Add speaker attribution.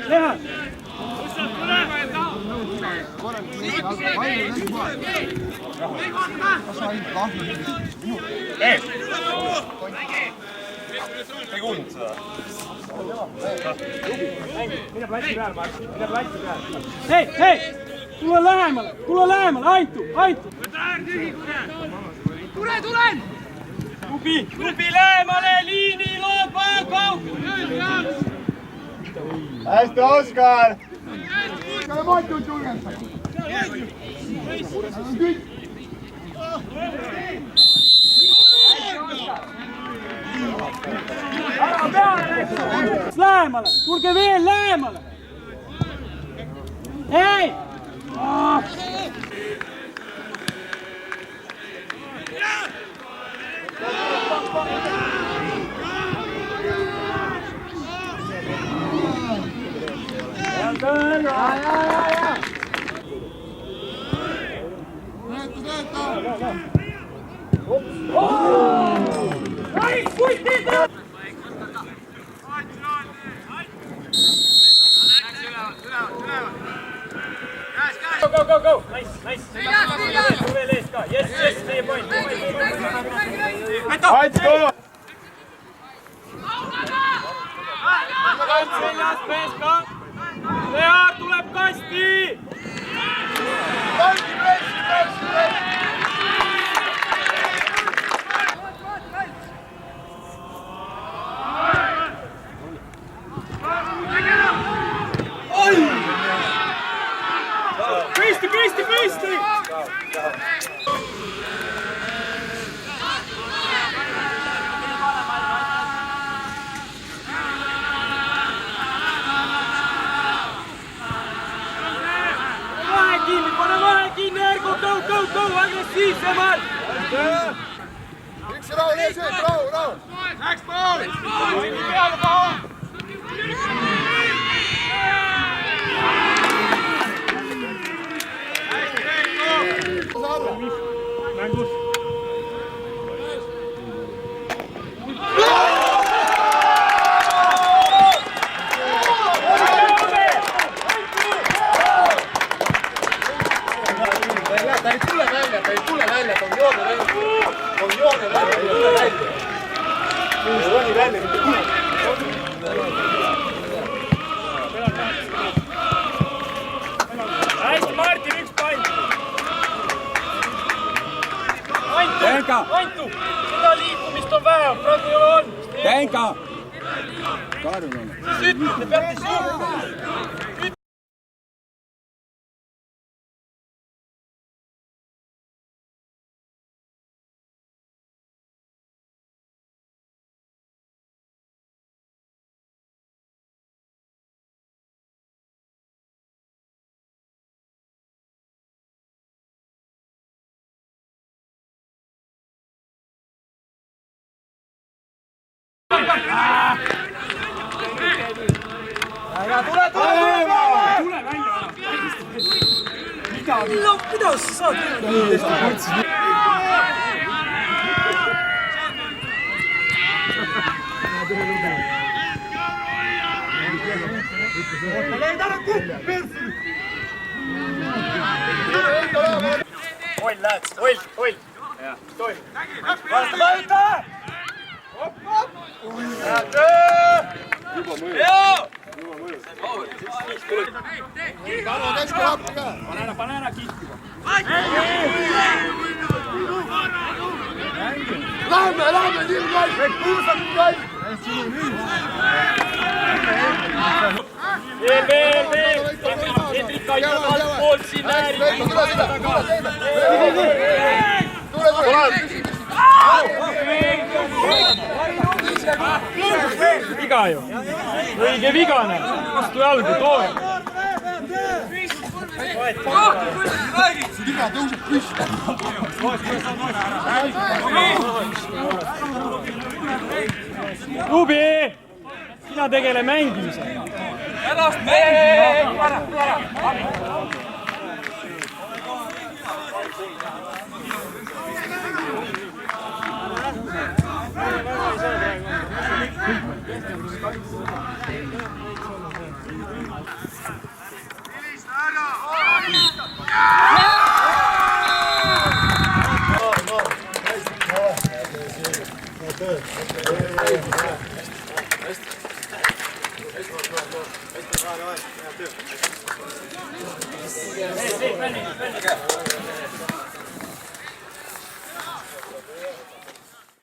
Speaker 1: Leha!
Speaker 2: Ei kuulnud seda.
Speaker 1: Mine platsi peale, Martin, mine platsi peale. Hei! Tule lähemale, Aitu!
Speaker 3: Tulen!
Speaker 1: Klubi lähemale, liini loob,
Speaker 2: Hästi, Oskar!
Speaker 3: Matjut julgendav!
Speaker 1: ära peale! Lähemale, tulge veel lähemale! Hei! Go! Nice! Veel ees ka! Yes, meie point!
Speaker 2: Let's go!
Speaker 1: Seljas mees ka! Lear tuleb kasti! Kristi! Pane vahe kinni, Ergo, go, agressiivsemalt!
Speaker 2: Üks rahu, rahu! Läks pool! Kõigi peale taha!
Speaker 1: Mängus!
Speaker 2: Ta ei tule välja, ta on joone välja. Ei roni välja, mitte kunagi.
Speaker 1: Hästi, Martin, üks pall! Antu! Seda liikumist on vähe, praegu ei ole olnud.
Speaker 4: Tenka!
Speaker 1: Siis ütled, te peate siiruma. Tule välja! Mida sa saad? Oll, lähed! Oll! Stoi! Vajuta!
Speaker 2: Juba mõjus.
Speaker 1: Pane ära kihti.
Speaker 2: Lähme, nii kaib! Kuulsad kaib!
Speaker 1: Veel! Hendrik aitab altpoolt siin äärib.
Speaker 2: Tule!
Speaker 1: Viga ju. Õige vigane. Vastu jalgu, too.
Speaker 2: Viga tõuseb püsti.
Speaker 1: Rubi! Sina tegele mängimisega. Ennast Hei,